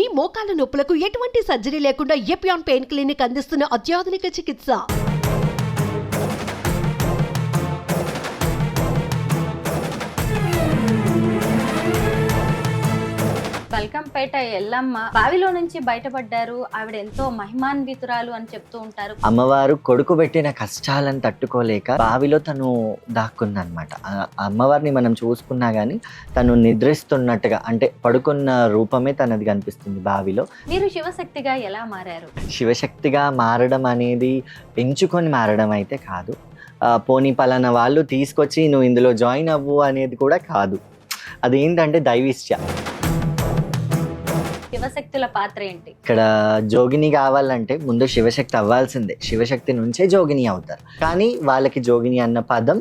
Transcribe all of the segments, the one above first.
మీ మోకాల నొప్పులకు ఎటువంటి సర్జరీ లేకుండా ఎపియాన్ పెయిన్ క్లినిక్ అందిస్తున్న అత్యాధునిక చికిత్స. బల్కంపేట ఎల్లమ్మ బావిలో నుంచి బయటపడ్డారు. ఆవిడ ఎంతో మహిమాన్వితురాలు అని చెప్తూ ఉంటారు. అమ్మవారు కొడుకు పెట్టిన కష్టాలను తట్టుకోలేక బావిలో తను దాక్కుందనమాట. అమ్మవారిని మనం చూసుకున్నా గానీ తను నిద్రిస్తున్నట్టుగా, అంటే పడుకున్న రూపమే తనది కనిపిస్తుంది బావిలో. మీరు శివశక్తిగా ఎలా మారారు? శివశక్తిగా మారడం అనేది పెంచుకొని మారడం అయితే కాదు. పోనీ పలానా వాళ్ళు తీసుకొచ్చి నువ్వు ఇందులో జాయిన్ అవ్వు అనేది కూడా కాదు. అదేంటంటే దైవిష్య. శివశక్తుల పాత్ర ఏంటి? ఇక్కడ జోగిని కావాలంటే ముందు శివశక్తి అవ్వాల్సిందే. శివశక్తి నుంచే జోగిని అవుతారు. కానీ వాళ్ళకి జోగిని అన్న పదం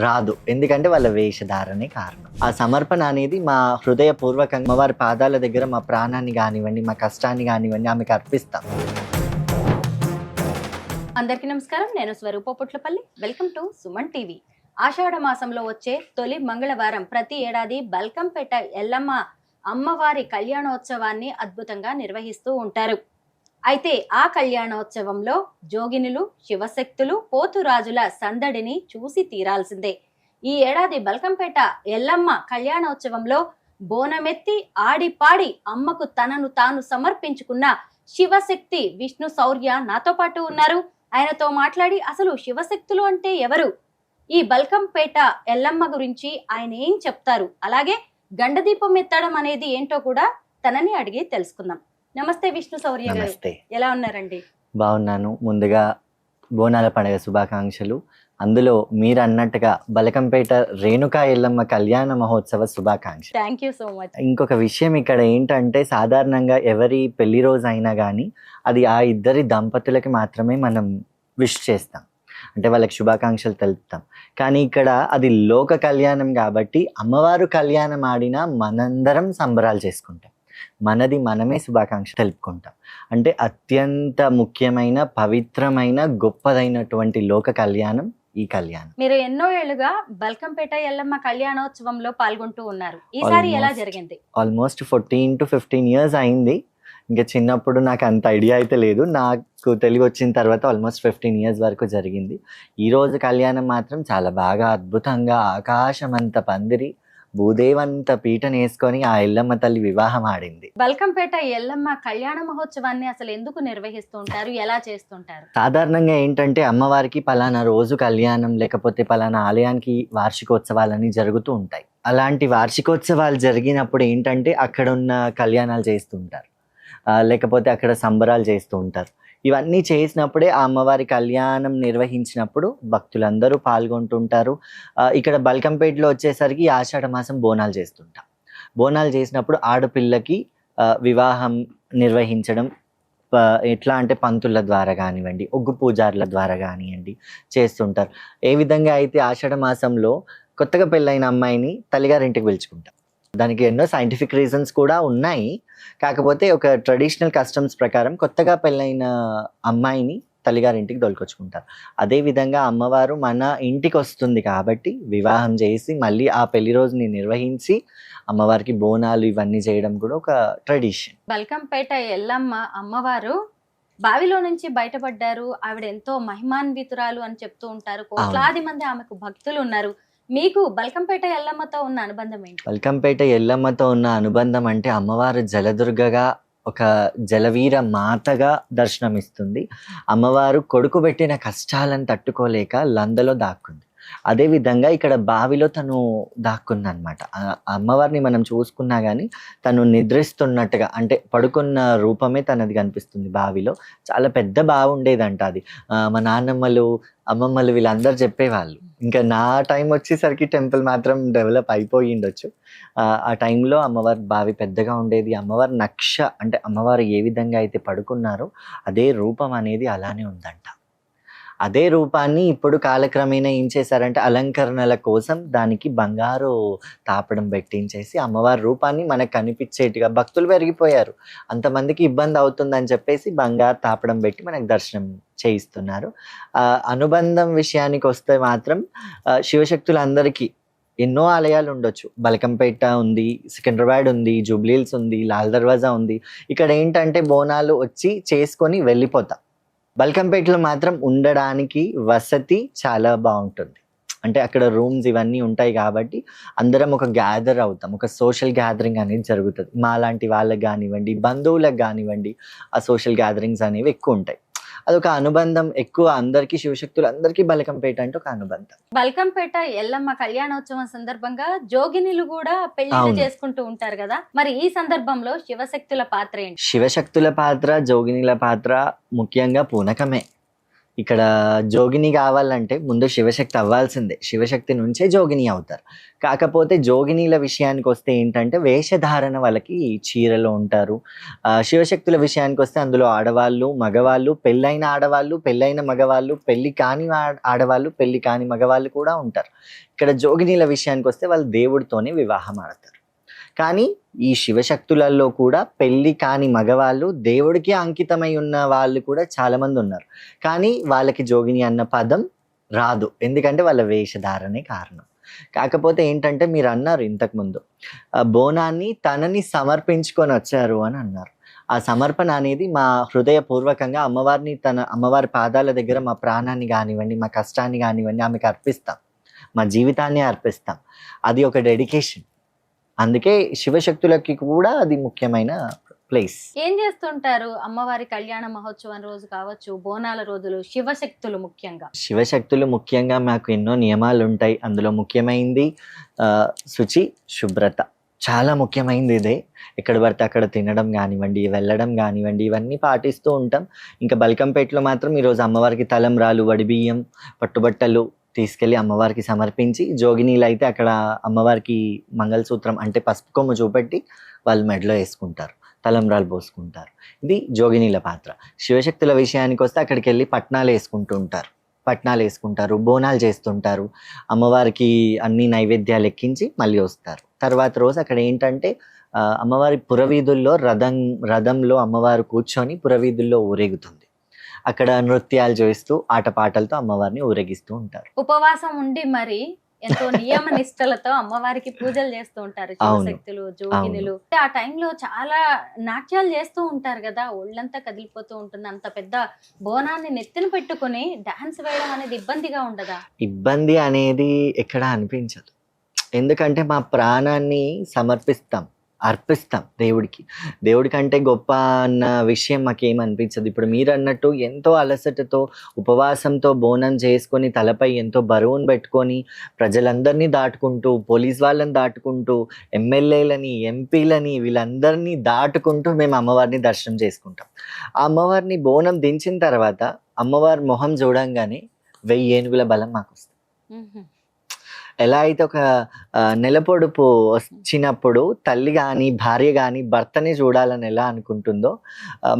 రాదు, ఎందుకంటే వాళ్ళ వేషధారణే కారణం. ఆ సమర్పణ అనేది మా హృదయపూర్వకంగా అమ్మవారి పాదాల దగ్గర మా ప్రాణాన్ని కానివ్వండి, మా కష్టాన్ని కానివ్వండి ఆమెకు అర్పిస్తాం. అందరికీ నమస్కారం, నేను Swaroopa Putlapalli. Welcome to Suman TV. ఆషాఢ మాసంలో వచ్చే తొలి మంగళవారం ప్రతి ఏడాది బల్కంపేట ఎల్లమ్మ అమ్మవారి కళ్యాణోత్సవాన్ని అద్భుతంగా నిర్వహిస్తూ ఉంటారు. అయితే ఆ కళ్యాణోత్సవంలో జోగినులు, శివశక్తులు, పోతురాజుల సందడిని చూసి తీరాల్సిందే. ఈ ఏడాది బల్కంపేట ఎల్లమ్మ కళ్యాణోత్సవంలో బోనమెత్తి ఆడిపాడి అమ్మకు తనను తాను సమర్పించుకున్న శివశక్తి విష్ణు శౌర్య నాతో పాటు ఉన్నారు. ఆయనతో మాట్లాడి అసలు శివశక్తులు అంటే ఎవరు, ఈ బల్కంపేట ఎల్లమ్మ గురించి ఆయన ఏం చెప్తారు, అలాగే గండదీపం ఎత్తడం అనేది ఏంటో కూడా తనని అడిగి తెలుసుకుందాం. నమస్తే విష్ణు శౌర్య గారు, ఎలా ఉన్నారండి? బాగున్నాను. ముందుగా బోనాల పండుగ శుభాకాంక్షలు. అందులో మీరు అన్నట్టుగా బల్కంపేట రేణుకా ఎల్లమ్మ కళ్యాణ మహోత్సవ శుభాకాంక్షలు. Thank you so much. ఇంకొక విషయం ఇక్కడ ఏంటంటే, సాధారణంగా ఎవరి పెళ్లి రోజు అయినా కానీ అది ఆ ఇద్దరి దంపతులకి మాత్రమే మనం విష్ చేస్తాం, అంటే వాళ్ళకి శుభాకాంక్షలు తెలుపుతాం. కానీ ఇక్కడ అది లోక కళ్యాణం కాబట్టి అమ్మవారు కళ్యాణం ఆడినా మనందరం సంబరాలు చేసుకుంటాం, మనది మనమే శుభాకాంక్ష తెలుపుకుంటాం. అంటే అత్యంత ముఖ్యమైన, పవిత్రమైన, గొప్పదైనటువంటి లోక కళ్యాణం ఈ కళ్యాణం. మీరు ఎన్నో ఏళ్లుగా బల్కంపేట ఎల్లమ్మ కళ్యాణోత్సవంలో పాల్గొంటూ ఉన్నారు. ఈసారి ఎలా జరిగింది? ఆల్మోస్ట్ 14 to 15 years అయింది. ఇంకా చిన్నప్పుడు నాకు అంత ఐడియా అయితే లేదు. నాకు తెలివి వచ్చిన తర్వాత ఆల్మోస్ట్ 15 years వరకు జరిగింది. ఈరోజు కళ్యాణం మాత్రం చాలా బాగా అద్భుతంగా ఆకాశం అంత పందిరి, భూదేవంత పీటను వేసుకొని ఆ ఎల్లమ్మ తల్లి వివాహం ఆడింది. బల్కంపేట ఎల్లమ్మ కళ్యాణ మహోత్సవాన్ని అసలు ఎందుకు నిర్వహిస్తుంటారు, ఎలా చేస్తుంటారు? సాధారణంగా ఏంటంటే అమ్మవారికి పలానా రోజు కళ్యాణం, లేకపోతే పలానా ఆలయానికి వార్షికోత్సవాలని జరుగుతూ ఉంటాయి. అలాంటి వార్షికోత్సవాలు జరిగినప్పుడు ఏంటంటే అక్కడ ఉన్న కళ్యాణాలు చేస్తుంటారు, లేకపోతే అక్కడ సంబరాలు చేస్తూ ఉంటారు. ఇవన్నీ చేసినప్పుడే ఆ అమ్మవారి కళ్యాణం నిర్వహించినప్పుడు భక్తులందరూ పాల్గొంటుంటారు. ఇక్కడ బల్కంపేటలో వచ్చేసరికి ఆషాఢ మాసం బోనాలు చేస్తుంటాం. బోనాలు చేసినప్పుడు ఆడపిల్లకి వివాహం నిర్వహించడం ఎట్లా అంటే పంతుల ద్వారా కానివ్వండి, ఒగ్గు పూజారుల ద్వారా కానివ్వండి చేస్తుంటారు. ఏ విధంగా అయితే ఆషాఢ మాసంలో కొత్తగా పెళ్ళైన అమ్మాయిని తల్లిగారింటికి పిలుచుకుంటాం. దానికి ఎన్నో సైంటిఫిక్ రీజన్స్ కూడా ఉన్నాయి. కాకపోతే ఒక ట్రెడిషనల్ కస్టమ్స్ ప్రకారం కొత్తగా పెళ్ళైన అమ్మాయిని తల్లిగారింటికి దొరికొచ్చుకుంటారు. అదేవిధంగా అమ్మవారు మన ఇంటికి వస్తుంది కాబట్టి వివాహం చేసి మళ్ళీ ఆ పెళ్లి రోజుని నిర్వహించి అమ్మవారికి బోనాలు ఇవన్నీ చేయడం కూడా ఒక ట్రెడిషన్. బల్కంపేట ఎల్లమ్మ అమ్మవారు బావిలో నుంచి బయటపడ్డారు. ఆవిడ ఎంతో మహిమాన్వితురాలు అని చెప్తూ ఉంటారు. కోట్లాది మంది ఆమెకు భక్తులు ఉన్నారు. మీకు బల్కంపేట ఎల్లమ్మతో ఉన్న అనుబంధం ఏంటి? బల్కంపేట ఎల్లమ్మతో ఉన్న అనుబంధం అంటే అమ్మవారు జలదుర్గగా, ఒక జలవీర మాతగా దర్శనమిస్తుంది. అమ్మవారు కొడుకు పెట్టిన కష్టాలను తట్టుకోలేక లందలో దాక్కుంది. అదేవిధంగా ఇక్కడ బావిలో తను దాక్కుందనమాట. అమ్మవారిని మనం చూసుకున్నా కానీ తను నిద్రిస్తున్నట్టుగా, అంటే పడుకున్న రూపమే తనది కనిపిస్తుంది బావిలో. చాలా పెద్ద బావి ఉండేదంట అది. మా నాన్నమ్మలు, అమ్మమ్మలు వీళ్ళందరూ చెప్పేవాళ్ళు. ఇంకా నా టైం వచ్చేసరికి టెంపుల్ మాత్రం డెవలప్ అయిపోయి ఉండొచ్చు. ఆ టైంలో అమ్మవారి బావి పెద్దగా ఉండేది. అమ్మవారి నక్ష, అంటే అమ్మవారు ఏ విధంగా అయితే పడుకున్నారో అదే రూపం అనేది అలానే ఉందంట. అదే రూపాన్ని ఇప్పుడు కాలక్రమేణా ఏం చేశారంటే అలంకరణల కోసం దానికి బంగారు తాపడం పెట్టించేసి అమ్మవారి రూపాన్ని మనకు కనిపించేట్టుగా, భక్తులు పెరిగిపోయారు, అంతమందికి ఇబ్బంది అవుతుందని చెప్పేసి బంగారు తాపడం పెట్టి మనకు దర్శనం చేయిస్తున్నారు. అనుబంధం విషయానికి వస్తే మాత్రం శివశక్తులందరికీ ఎన్నో ఆలయాలు ఉండొచ్చు. బల్కంపేట ఉంది, సికింద్రాబాద్ ఉంది, జూబ్లీహిల్స్ ఉంది, లాల్ దర్వాజా ఉంది. ఇక్కడ ఏంటంటే బోనాలు వచ్చి చేసుకొని వెళ్ళిపోతాం. బల్కంపేటలో మాత్రం ఉండడానికి వసతి చాలా బాగుంటుంది. అంటే అక్కడ రూమ్స్ ఇవన్నీ ఉంటాయి కాబట్టి అందరం ఒక గ్యాదర్ అవుతాం. ఒక సోషల్ గ్యాదరింగ్ అనేది జరుగుతుంది. మా లాంటి వాళ్ళకి కానివ్వండి, బంధువులకు కానివ్వండి, ఆ సోషల్ గ్యాదరింగ్స్ అనేవి ఎక్కువ ఉంటాయి. అదొక అనుబంధం ఎక్కువ అందరికీ. శివశక్తులు అందరికీ బల్కంపేట అంటే ఒక అనుబంధం. బల్కంపేట ఎల్లమ్మ కళ్యాణోత్సవం సందర్భంగా జోగినిలు కూడా పెళ్లిళ్ళు అవును. చేసుకుంటూ ఉంటారు కదా, మరి ఈ సందర్భంలో శివశక్తుల పాత్ర ఏంటి? శివశక్తుల పాత్ర, జోగినిల పాత్ర ముఖ్యంగా పూనకమే. ఇక్కడ జోగిని కావాలంటే ముందు శివశక్తి అవ్వాల్సిందే. శివశక్తి నుంచే జోగిని అవుతారు. కాకపోతే జోగినీల విషయానికి వస్తే ఏంటంటే వేషధారణ వాళ్ళకి చీరలో ఉంటారు. శివశక్తుల విషయానికి వస్తే అందులో ఆడవాళ్ళు, మగవాళ్ళు, పెళ్ళైన ఆడవాళ్ళు, పెళ్ళైన మగవాళ్ళు, పెళ్ళి కాని ఆడవాళ్ళు, పెళ్ళి కాని మగవాళ్ళు కూడా ఉంటారు. ఇక్కడ జోగినీల విషయానికి వస్తే వాళ్ళు దేవుడితోనే వివాహం ఆడతారు. కానీ ఈ శివశక్తులలో కూడా పెళ్లి కాని మగవాళ్ళు, దేవుడికి అంకితమై ఉన్న వాళ్ళు కూడా చాలా మంది ఉన్నారు. కానీ వాళ్ళకి జోగిని అన్న పదం రాదు, ఎందుకంటే వాళ్ళ వేషధారణే కారణం. కాకపోతే ఏంటంటే మీరు అన్నారు ఇంతకుముందు, బోనాన్ని తనని సమర్పించుకొని వచ్చారు అని అన్నారు. ఆ సమర్పణ అనేది మా హృదయపూర్వకంగా అమ్మవారి పాదాల దగ్గర మా ప్రాణాన్ని కానివ్వండి, మా కష్టాన్ని కానివ్వండి ఆమెకు అర్పిస్తాం. మా జీవితాన్ని అర్పిస్తాం. అది ఒక డెడికేషన్. అందుకే శివశక్తులకి కూడా అది ముఖ్యమైన ప్లేస్. ఏం చేస్తుంటారు అమ్మవారి కళ్యాణ మహోత్సవం రోజు కావచ్చు, బోనాల రోజులు, శివశక్తులు ముఖ్యంగా? శివశక్తులు ముఖ్యంగా మాకు ఎన్నో నియమాలు ఉంటాయి. అందులో ముఖ్యమైనది శుచి, శుభ్రత. చాలా ముఖ్యమైనది ఇదే. ఎక్కడ పడితే అక్కడ తినడం కానివ్వండి, వెళ్ళడం కానివ్వండి, ఇవన్నీ పాటిస్తూ ఉంటాం. ఇంకా బల్కంపేటలో మాత్రం ఈరోజు అమ్మవారికి తలంబ్రాలు, వడిబియ్యం, పట్టుబట్టలు తీసుకెళ్ళి అమ్మవారికి సమర్పించి, జోగినీలు అయితే అక్కడ అమ్మవారికి మంగళసూత్రం అంటే పసుపు కొమ్ము చూపెట్టి వాళ్ళు మెడలో వేసుకుంటారు, తలంబ్రాలు పోసుకుంటారు. ఇది జోగినీల పాత్ర. శివశక్తుల విషయానికి వస్తే అక్కడికి వెళ్ళి పట్నాలు వేసుకుంటారు, బోనాలు చేస్తుంటారు. అమ్మవారికి అన్ని నైవేద్యాలు ఎక్కించి మళ్ళీ వస్తారు. తర్వాత రోజు అక్కడ ఏంటంటే అమ్మవారి పురవీధుల్లో రథంలో అమ్మవారు కూర్చొని పురవీధుల్లో ఊరేగుతుంది. అక్కడ నృత్యాలు చేస్తూ ఆటపాటలతో అమ్మవారిని ఊరేగిస్తూ ఉంటారు. ఉపవాసం ఉండి మరి ఎంతో నియమ నిష్టలతో అమ్మవారికి పూజలు చేస్తూ ఉంటారు శివశక్తులు, జోగినులు. ఆ టైంలో చాలా నాట్యాలు చేస్తూ ఉంటారు కదా, ఒళ్ళంతా కదిలిపోతూ ఉంటుంది. అంత పెద్ద బోనాన్ని నెత్తిన పెట్టుకుని డాన్స్ వేయడం అనేది ఇబ్బందిగా ఉండదా? ఇబ్బంది అనేది ఎక్కడ అనిపించదు. ఎందుకంటే మా ప్రాణాన్ని అర్పిస్తాం దేవుడికంటే గొప్ప అన్న విషయం మాకేం అనిపించదు. ఇప్పుడు మీరు అన్నట్టు ఎంతో అలసటతో ఉపవాసంతో బోనం చేసుకొని తలపై ఎంతో బరువును పెట్టుకొని ప్రజలందరినీ దాటుకుంటూ, పోలీస్ వాళ్ళని దాటుకుంటూ, ఎమ్మెల్యేలని, ఎంపీలని, వీళ్ళందరినీ దాటుకుంటూ మేము అమ్మవారిని దర్శనం చేసుకుంటాం. ఆ అమ్మవారిని బోనం దించిన తర్వాత అమ్మవారి మొహం చూడంగానే 1000 ఏనుగుల బలం మాకు వస్తుంది. ఎలా అయితే ఒక నెలపొడుపు వచ్చినప్పుడు తల్లి కానీ, భార్య కానీ భర్తని చూడాలని ఎలా అనుకుంటుందో,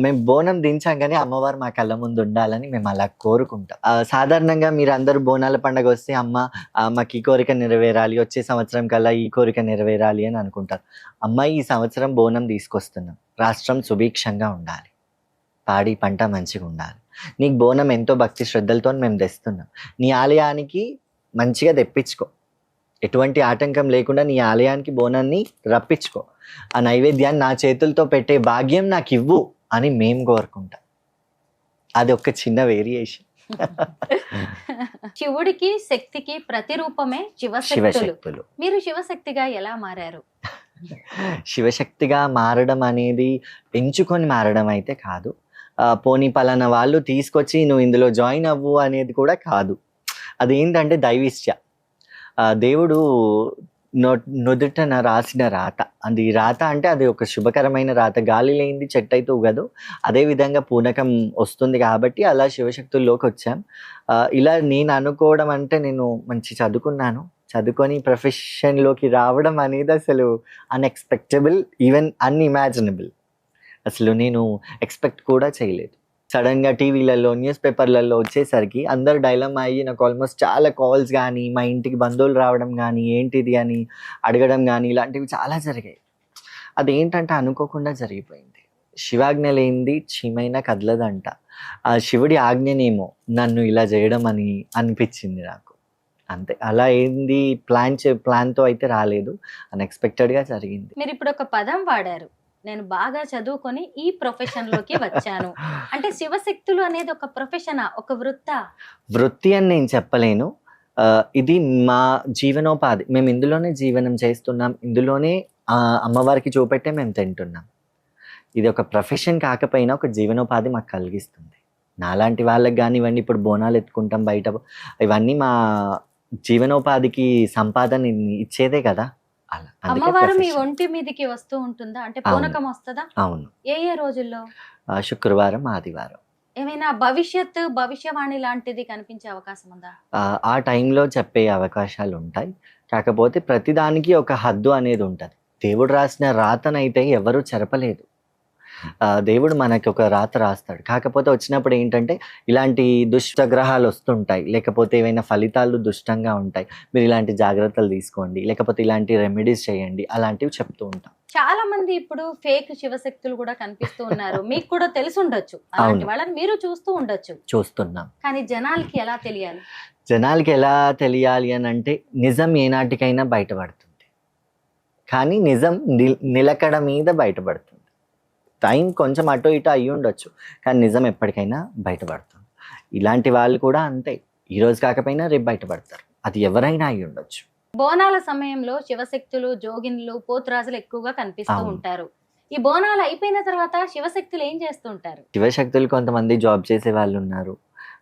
మేము బోనం దించగానే అమ్మవారు మా కళ్ళ ముందు ఉండాలని మేము అలా కోరుకుంటాం. సాధారణంగా మీరు అందరూ బోనాల పండుగ వస్తే మాకు ఈ కోరిక నెరవేరాలి, వచ్చే సంవత్సరం కల్లా ఈ కోరిక నెరవేరాలి అని అనుకుంటారు. అమ్మ ఈ సంవత్సరం బోనం తీసుకొస్తున్నాం, రాష్ట్రం సుభిక్షంగా ఉండాలి, పాడి పంట మంచిగా ఉండాలి, నీకు బోనం ఎంతో భక్తి శ్రద్ధలతో మేము తెస్తున్నాం, నీ ఆలయానికి మంచిగా తెప్పించుకో, ఎటువంటి ఆటంకం లేకుండా నీ ఆలయానికి బోనాన్ని రప్పించుకో, ఆ నైవేద్యాన్ని నా చేతులతో పెట్టే భాగ్యం నాకు ఇవ్వు అని మేము కోరుకుంటాం. అది ఒక చిన్న వేరియేషన్. శివుడికి శక్తికి ప్రతిరూపమే శివశక్తులు. మీరు శివశక్తిగా ఎలా మారారు? శివశక్తిగా మారడం అనేది ఎంచుకొని మారడం అయితే కాదు. పోనీ పలానా వాళ్ళు తీసుకొచ్చి నువ్వు ఇందులో జాయిన్ అవ్వు అనేది కూడా కాదు. అదేంటంటే దైవిష్ట. దేవుడు నుదుటన రాసిన రాత. అది రాత అంటే అది ఒక శుభకరమైన రాత. గాలి లేనిది చెట్టు అయితే ఉగదు. అదేవిధంగా పూనకం వస్తుంది కాబట్టి అలా శివశక్తుల్లోకి వచ్చాం. ఇలా నేను అనుకోవడం అంటే నేను మంచి చదువుకొని ప్రొఫెషన్లోకి రావడం అనేది అసలు అన్ఎక్స్పెక్టబుల్, ఈవెన్ అన్ఇమాజినబుల్. అసలు నేను ఎక్స్పెక్ట్ కూడా చేయలేదు. సడన్గా టీవీలలో, న్యూస్ పేపర్లలో వచ్చేసరికి అందరు డైలమా అయ్యి నాకు ఆల్మోస్ట్ చాలా కాల్స్ కానీ, మా ఇంటికి బంధువులు రావడం కానీ, ఏంటిది అని అడగడం కానీ ఇలాంటివి చాలా జరిగాయి. అదేంటంటే అనుకోకుండా జరిగిపోయింది. శివాజ్ఞ లేనిది చీమైనా కదలదంట. ఆ శివుడి ఆజ్ఞనేమో నన్ను ఇలా చేయడం అని అనిపించింది నాకు. అంతే. అలా ఏంది ప్లాన్‌తో అయితే రాలేదు. అన్‌ఎక్స్‌పెక్టెడ్‌గా జరిగింది. మీరు ఇప్పుడు ఒక పదం వాడారు. నేను బాగా చదువుకొని ఈ ప్రొఫెషన్ లోకి వచ్చాను. అంటే శివశక్తులు అనేది ఒక ప్రొఫెషనా? ఒక వృత్తా? వృత్తి అని నేను చెప్పలేను. ఇది మా జీవనోపాధి. మేము ఇందులోనే జీవనం చేస్తున్నాం. ఇందులోనే అమ్మవారికి చూపెట్టే మేము తింటున్నాం. ఇది ఒక ప్రొఫెషన్ కాకపోయినా ఒక జీవనోపాధి మాకు కలిగిస్తుంది. నాలాంటి వాళ్ళకి గానివ్వండి, ఇప్పుడు బోనాలు ఎత్తుకుంటాం బయట. ఇవన్నీ మా జీవనోపాధికి సంపాదన ఇచ్చేదే కదా! అలా. అందుకే అమ్మవారు మీ ప్రొఫెషన్. ఒంటి మీదకి వస్తూ ఉంటుందా? అంటే అవును. పూనకం వస్తదా? అవును. ఏ రోజుల్లో? శుక్రవారం, ఆదివారం. ఏమైనా భవిష్యవాణి లాంటిది కనిపించే అవకాశం ఉందా? ఆ టైంలో చెప్పే అవకాశాలుంటాయి. కాకపోతే ప్రతిదానికి ఒక హద్దు అనేది ఉంటది. దేవుడు రాసిన రాతనైతే ఎవరు చెరపలేదు. దేవుడు మనకి ఒక రాత రాస్తాడు. కాకపోతే వచ్చినప్పుడు ఏంటంటే ఇలాంటి దుష్ట గ్రహాలు వస్తుంటాయి. లేకపోతే ఏవైనా ఫలితాలు దుష్టంగా ఉంటాయి. మీరు ఇలాంటి జాగ్రత్తలు తీసుకోండి. లేకపోతే ఇలాంటి రెమెడీస్ చేయండి. అలాంటివి చెప్తూ ఉంటాం. చాలా మంది ఇప్పుడు ఫేక్ శివశక్తులు కూడా కనిపిస్తూ ఉన్నారు. మీకు కూడా తెలుసుండొచ్చు. అలాంటి అవును. వాళ్ళని మీరు చూస్తూ ఉండొచ్చు. చూస్తున్నాం. కానీ జనాలకి ఎలా తెలియాలి? జనాలకి ఎలా తెలియాలి అని అంటే నిజం ఏనాటికైనా బయటపడుతుంది. కానీ నిజం నిలకడ మీద బయటపడుతుంది. టైం కొంచెం అటు ఇటు అయ్యి ఉండొచ్చు. కానీ నిజం ఎప్పటికైనా బయటపడుతుంది. ఇలాంటి వాళ్ళు కూడా అంతే. ఈరోజు కాకపోయినా రేపు బయటపడతారు. అది ఎవరైనా అయ్యి ఉండొచ్చు. బోనాల సమయంలో శివశక్తులు, జోగిన్లు, పోతురాజులు ఎక్కువగా కనిపిస్తూ అవును. ఉంటారు. ఈ బోనాలు అయిపోయిన తర్వాత శివశక్తులు ఏం చేస్తూ ఉంటారు? శివశక్తులు కొంతమంది జాబ్ చేసే వాళ్ళు ఉన్నారు.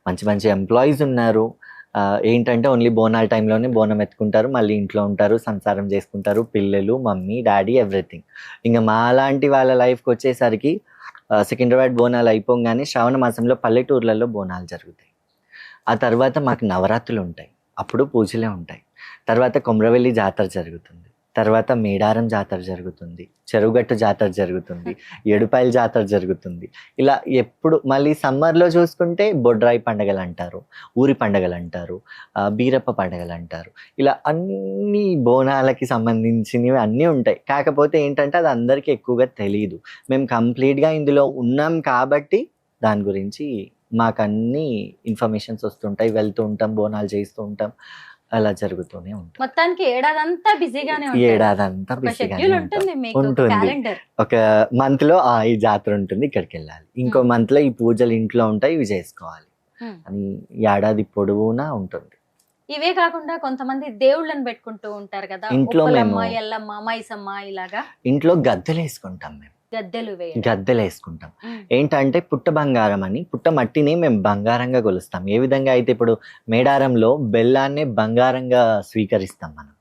మంచి మంచి ఎంప్లాయీస్ ఉన్నారు. ఏంటంటే ఓన్లీ బోనాల టైంలోనే బోనం ఎత్తుకుంటారు. మళ్ళీ ఇంట్లో ఉంటారు. సంసారం చేసుకుంటారు. పిల్లలు, మమ్మీ, డాడీ ఎవ్రీథింగ్. ఇంక మాలాంటి వాళ్ళ లైఫ్‌కి వచ్చేసరికి సికింద్రాబాద్ బోనాలు అయిపోగానే శ్రావణ మాసంలో పల్లెటూర్లలో బోనాలు జరుగుతాయి. ఆ తర్వాత మాకు నవరాత్రులు ఉంటాయి. అప్పుడు పూజలే ఉంటాయి. తర్వాత కొమ్రవెల్లి జాతర జరుగుతుంది. తర్వాత మేడారం జాతర జరుగుతుంది. చెరువుగట్టు జాతర జరుగుతుంది. ఏడుపాయల జాతర జరుగుతుంది. ఇలా ఎప్పుడు మళ్ళీ సమ్మర్‌లో చూసుకుంటే బొడ్రాయి పండగలు అంటారు. ఊరి పండగలు అంటారు. బీరప్ప పండగలు అంటారు. ఇలా అన్ని బోనాలకి సంబంధించినవి అన్నీ ఉంటాయి. కాకపోతే ఏంటంటే అది అందరికీ ఎక్కువగా తెలీదు. మేము కంప్లీట్‌గా ఇందులో ఉన్నాం కాబట్టి దాని గురించి మాకన్నీ ఇన్ఫర్మేషన్స్ వస్తుంటాయి. వెళ్తూ ఉంటాం. బోనాలు చేస్తూ ఉంటాం. అలా జరుగుతూనే ఉంటుంది. మొత్తానికి ఏడాదంతా బిజీగానే ఉంటారు. ఏడాదంతా ఒక బిజీగానే షెడ్యూల్ ఉంటాం. ఉంటుంది మీకు, ఉంటుంది. క్యాలెండర్. ఒక మంత్‌లో ఈ జాతర ఉంటుంది. ఇక్కడికెళ్ళాలి. ఇంకో మంత్‌లో ఈ పూజలు ఇంట్లో ఉంటాయి. ఇవి చేసుకోవాలి అని ఏడాది పొడవునా ఉంటుంది. ఇవే కాకుండా కొంతమంది దేవుళ్ళని పెట్టుకుంటూ ఉంటారు కదా. ఇంట్లో ఉప్పలమ్మ, మేము ఎల్లమ్మ, మైసమ్మ ఇలాగా ఇంట్లో గద్దెలేసుకుంటాం మేము. గద్దెలు వేయడం. గద్దెలేసుకుంటాం. ఏంటంటే పుట్ట బంగారం అని, పుట్ట మట్టిని మేము బంగారంగా కొలుస్తాం. ఏ విధంగా అయితే ఇప్పుడు మేడారంలో బెల్లాన్నే బంగారంగా స్వీకరిస్తాం మనం.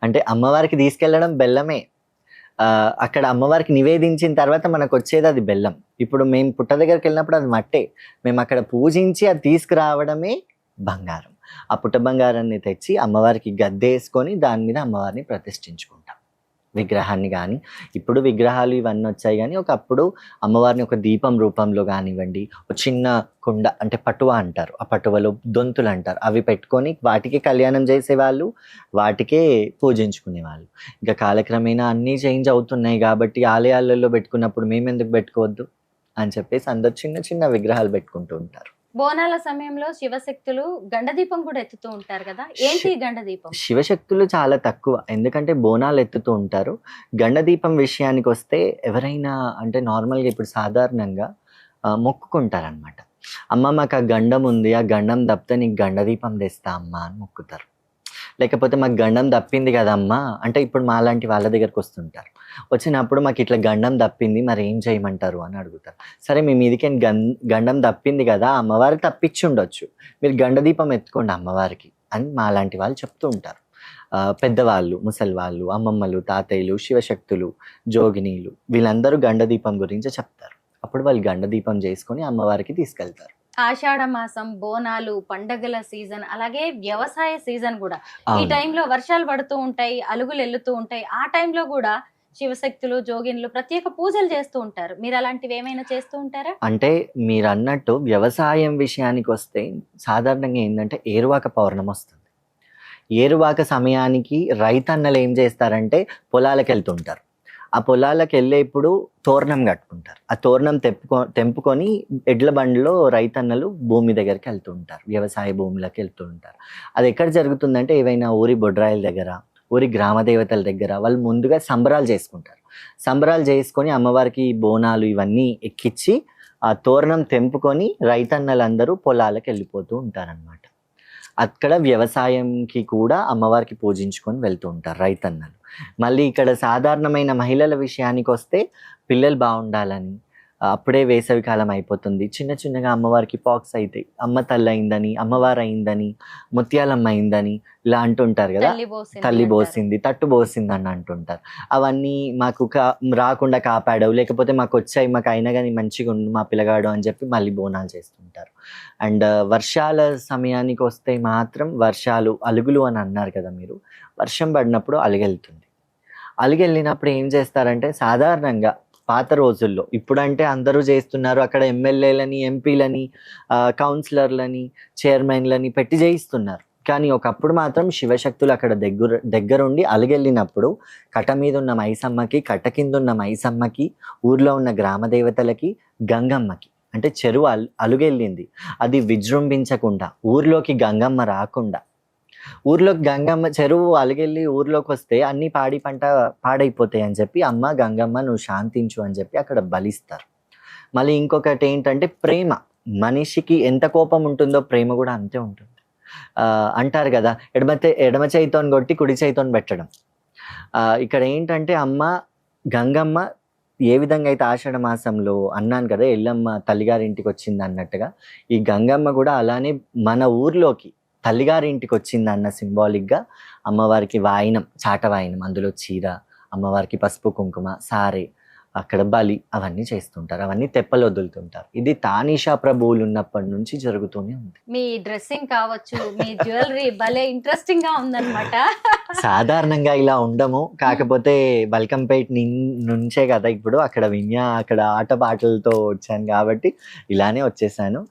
అంటే అమ్మవారికి తీసుకెళ్ళడం బెల్లమే. అక్కడ అమ్మవారికి నివేదించిన తర్వాత మనకు వచ్చేది అది బెల్లం. ఇప్పుడు మేము పుట్ట దగ్గరికి వెళ్ళినప్పుడు అది మట్టే. మేము అక్కడ పూజించి అది తీసుకురావడమే బంగారం. ఆ పుట్ట బంగారాన్ని తెచ్చి అమ్మవారికి గద్దేసుకొని దాని మీద అమ్మవారిని ప్రతిష్ఠించుకుంటాం. విగ్రహాన్ని కానీ, ఇప్పుడు విగ్రహాలు ఇవన్నీ వచ్చాయి కానీ ఒకప్పుడు అమ్మవారిని ఒక దీపం రూపంలో కానివ్వండి, ఒక చిన్న కుండ అంటే పటువ అంటారు. ఆ పటువలో దొంతులు అంటారు. అవి పెట్టుకొని వాటికే కళ్యాణం చేసేవాళ్ళు, వాటికే పూజించుకునేవాళ్ళు. ఇంకా కాలక్రమేణా అన్నీ చేంజ్ అవుతున్నాయి కాబట్టి ఆలయాలలో పెట్టుకున్నప్పుడు మేము ఎందుకు పెట్టుకోవద్దు అని చెప్పేసి అందరు చిన్న చిన్న విగ్రహాలు పెట్టుకుంటూ ఉంటారు. బోనాల సమయంలో శివశక్తులు గండదీపం కూడా ఎత్తుతూ ఉంటారు కదా. ఏంటి గండదీపం? శివశక్తులు చాలా తక్కువ. ఎందుకంటే బోనాలు ఎత్తుతూ ఉంటారు. గండదీపం విషయానికి వస్తే ఎవరైనా అంటే నార్మల్‌గా ఇప్పుడు సాధారణంగా మొక్కుకుంటారనమాట. అమ్మ మాకు ఆ గండం ఉంది. ఆ గండం తప్పితే నీకు గండదీపం తెస్తా అమ్మా అని మొక్కుతారు. లేకపోతే మాకు గండం తప్పింది కదమ్మా అంటే ఇప్పుడు మాలాంటి వాళ్ళ దగ్గరకు వస్తుంటారు. వచ్చినప్పుడు మాకు ఇట్లా గండం తప్పింది మరి ఏం చేయమంటారు అని అడుగుతారు. సరే మీ మీదికి గండం తప్పింది కదా అమ్మవారికి తప్పించి ఉండొచ్చు. మీరు గండదీపం ఎత్తుకోండి అమ్మవారికి అని మాలాంటి వాళ్ళు చెప్తూ ఉంటారు. పెద్దవాళ్ళు, ముసలివాళ్ళు, అమ్మమ్మలు, తాతయ్యలు, శివశక్తులు, జోగినీలు వీళ్ళందరూ గండదీపం గురించి చెప్తారు. అప్పుడు వాళ్ళు గండదీపం చేసుకొని అమ్మవారికి తీసుకెళ్తారు. ఆషాఢ మాసం, బోనాలు, పండగల సీజన్, అలాగే వ్యవసాయ సీజన్ కూడా. ఈ అవును. టైంలో వర్షాలు పడుతూ ఉంటాయి, అలుగులు ఎల్లుతూ ఉంటాయి. ఆ టైంలో కూడా శివశక్తులు, జోగిన్లు ప్రత్యేక పూజలు చేస్తూ ఉంటారు. మీరు అలాంటివి ఏమైనా చేస్తూ ఉంటారా? అంటే మీరు అన్నట్టు వ్యవసాయం విషయానికి వస్తే సాధారణంగా ఏంటంటే ఏరువాక పౌర్ణమి వస్తుంది. ఏరువాక సమయానికి రైతన్నలు ఏం చేస్తారంటే పొలాలకు వెళ్తుంటారు. ఆ పొలాలకు వెళ్ళేప్పుడు తోరణం కట్టుకుంటారు. ఆ తోరణం తెంపుకొని ఎడ్ల బండిలో రైతన్నలు భూమి దగ్గరికి వెళ్తూ ఉంటారు, వ్యవసాయ భూములకు వెళ్తూ ఉంటారు. అది ఎక్కడ జరుగుతుందంటే ఏవైనా ఊరి బొడ్రాయిల దగ్గర, ఊరి గ్రామ దేవతల దగ్గర వాళ్ళు ముందుగా సంబరాలు చేసుకుంటారు. సంబరాలు చేసుకొని అమ్మవారికి బోనాలు ఇవన్నీ ఎక్కించి ఆ తోరణం తెంపుకొని రైతన్నలందరూ పొలాలకు వెళ్ళిపోతూ ఉంటారనమాట. అక్కడ వ్యవసాయంకి కూడా అమ్మవారికి పూజించుకొని వెళ్తూ ఉంటారు రైతన్నలు. మళ్ళీ ఇక్కడ సాధారణమైన మహిళల విషయానికి వస్తే పిల్లలు బాగుండాలని, అప్పుడే వేసవి కాలం అయిపోతుంది, చిన్న చిన్నగా అమ్మవారికి పాక్స్ అవుతాయి, అమ్మ తల్లి అయిందని, అమ్మవారు అయిందని, ముత్యాలమ్మ అయిందని ఇలా అంటుంటారు కదా, తల్లి పోసింది, తట్టు పోసింది అని అంటుంటారు. అవన్నీ మాకు రాకుండా కాపాడవు, లేకపోతే మాకు వచ్చాయి, మాకు అయినా కానీ మంచిగా ఉండు మా పిల్లగాడు అని చెప్పి మళ్ళీ బోనాలు చేస్తుంటారు. అండ్ వర్షాల సమయానికి వస్తే మాత్రం వర్షాలు అలుగులు అని అన్నారు కదా మీరు, వర్షం పడినప్పుడు అలిగెళ్తుంది. అలిగెళ్ళినప్పుడు ఏం చేస్తారంటే సాధారణంగా పాత రోజుల్లో, ఇప్పుడంటే అందరూ చేస్తున్నారు, అక్కడ ఎమ్మెల్యేలని, ఎంపీలని, కౌన్సిలర్లని, చైర్మన్లని పెట్టి చేయిస్తున్నారు. కానీ ఒకప్పుడు మాత్రం శివశక్తులు అక్కడ దగ్గరుండి అలిగెళ్ళినప్పుడు కట్ట మీద ఉన్న మైసమ్మకి, కట్ట కింద ఉన్న మైసమ్మకి, ఊర్లో ఉన్న గ్రామ దేవతలకి, గంగమ్మకి, అంటే చెరువు అలుగెళ్ళింది, అది విజృంభించకుండా, ఊర్లోకి గంగమ్మ రాకుండా, ఊర్లోకి గంగమ్మ చెరువు అలిగెళ్ళి ఊర్లోకి వస్తే అన్ని పాడి పంట పాడైపోతాయి అని చెప్పి అమ్మ గంగమ్మ నువ్వు శాంతించు అని చెప్పి అక్కడ బలిస్తారు. మళ్ళీ ఇంకొకటి ఏంటంటే ప్రేమ, మనిషికి ఎంత కోపం ఉంటుందో ప్రేమ కూడా అంతే ఉంటుంది. అంటారు కదా, ఎడమ చేయితో కొట్టి కుడి చేయితో పెట్టడం. ఇక్కడ ఏంటంటే అమ్మ గంగమ్మ ఏ విధంగా అయితే ఆషాఢ మాసంలో అన్నాను కదా ఎల్లమ్మ తల్లిగారింటికి వచ్చింది అన్నట్టుగా, ఈ గంగమ్మ కూడా అలానే మన ఊర్లోకి తల్లిగారి ఇంటికి వచ్చింది అన్న సింబాలిక్గా అమ్మవారికి వాయినం, చాట వాయినం, అందులో చీర, అమ్మవారికి పసుపు కుంకుమ, సారే, అక్కడ బలి అవన్నీ చేస్తుంటారు, అవన్నీ తెప్పలు వదులుతుంటారు. ఇది తానీషా ప్రభువులు ఉన్నప్పటి నుంచి జరుగుతూనే ఉంది. మీ డ్రెస్సింగ్ కావచ్చు, మీ జ్యువెలరీ భలే ఇంట్రెస్టింగ్ గా ఉందన్నమాట. సాధారణంగా ఇలా ఉండము, కాకపోతే బల్కంపేట నుంచే కదా ఇప్పుడు అక్కడ అక్కడ ఆట పాటలతో వచ్చాను కాబట్టి ఇలానే వచ్చేసాను.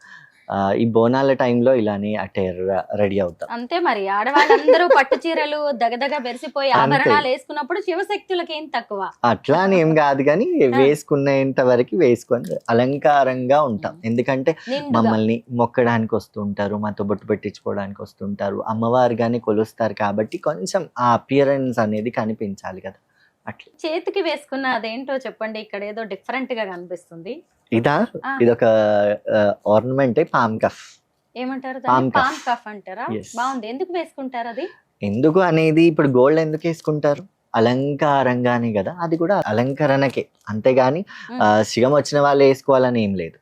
ఈ బోనాల టైంలో ఇలానే అటైర్ రెడీ అవుతాం. అంతే మరి, ఆడవాళ్ళందరూ పట్టు చీరలు దగదగ బెరిసిపోయి ఆభరణాలు వేసుకున్నప్పుడు శివశక్తులకి ఏం తక్కువ? అట్లా అని ఏం కాదు, కానీ వేసుకునేంత వరకు వేసుకొని అలంకారంగా ఉంటాం. ఎందుకంటే మమ్మల్ని మొక్కడానికి వస్తుంటారు, మాతో బొట్టు పెట్టించుకోవడానికి వస్తుంటారు, అమ్మవారిగానే కొలుస్తారు కాబట్టి కొంచెం ఆ అపియరెన్స్ అనేది కనిపించాలి కదా. అట్లా చేతికి వేసుకున్న అదేంటో చెప్పండి, ఇక్కడ ఏదో డిఫరెంట్ గా కనిపిస్తుంది. ఇదొక ఆర్నమెంట్, పామ్ కఫ్. ఏమంటారు? పామ్ కఫ్ అంటారా? బాగుంది. ఎందుకు వేసుకుంటారు అది? ఎందుకు అనేది, ఇప్పుడు గోల్డ్ ఎందుకు వేసుకుంటారు? అలంకారంగానే కదా, అది కూడా అలంకరణకే, అంతేగాని శిగం వచ్చిన వాళ్ళు వేసుకోవాలని ఏం లేదు.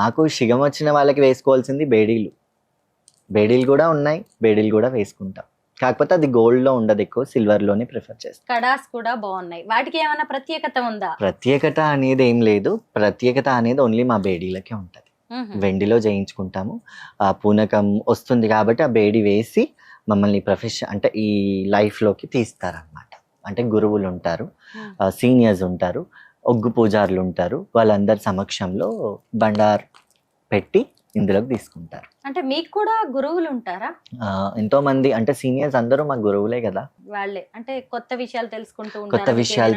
మాకు శిగం వచ్చిన వాళ్ళకి వేసుకోవాల్సింది బేడీలు కూడా ఉన్నాయి, బేడీలు కూడా వేసుకుంటాం. కాకపోతే అది గోల్డ్ లో ఉండదు, ఎక్కువ సిల్వర్ లోనే ప్రిఫర్ చేస్తాం. కడాస్ కూడా బాగున్నాయి, వాటికి ఏమైనా ప్రత్యేకత ఉందా? ప్రత్యేకత అనేది ఏం లేదు, ప్రత్యేకత అనేది ఓన్లీ మా బేడీలకే ఉంటది. వెండిలో చేయించుకుంటాము, పూనకం వస్తుంది కాబట్టి ఆ బేడీ వేసి మమ్మల్ని అంటే ఈ లైఫ్ లోకి తీస్తారనమాట. అంటే గురువులు ఉంటారు, సీనియర్స్ ఉంటారు, ఒగ్గు పూజారులు ఉంటారు, వాళ్ళందరి సమక్షంలో బండార్ పెట్టి ఇందులోకి తీసుకుంటారు. అంటే మీకు కూడా గురువులు ఉంటారా? ఎంతో మంది, అంటే సీనియర్స్ అందరూ మా గురువులే కదా. వాళ్ళే అంటే కొత్త విషయాలు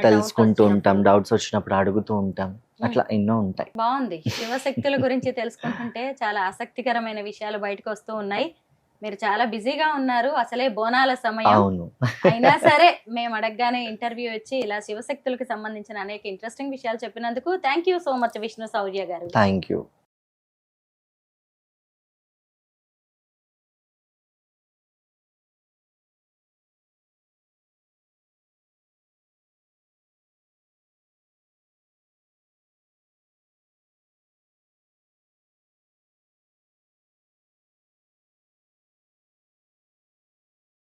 తెలుసుకుంటూ ఉంటాం, డౌట్స్ వచ్చినప్పుడు అడుగుతూ ఉంటాం, అట్లా ఎన్నో ఉంటాయి. బాగుంది. శివశక్తుల గురించి తెలుసుకుంటుంటే చాలా ఆసక్తికరమైన విషయాలు బయటకు వస్తూ ఉన్నాయి. మీరు చాలా బిజీగా ఉన్నారు, అసలే బోనాల సమయం. అయినా సరే మేము అడగగానే ఇంటర్వ్యూ వచ్చి ఇలా శివశక్తులకు సంబంధించిన అనేక ఇంట్రెస్టింగ్ విషయాలు చెప్పినందుకు thank you so much Vishnu Shourya గారు. Thank you.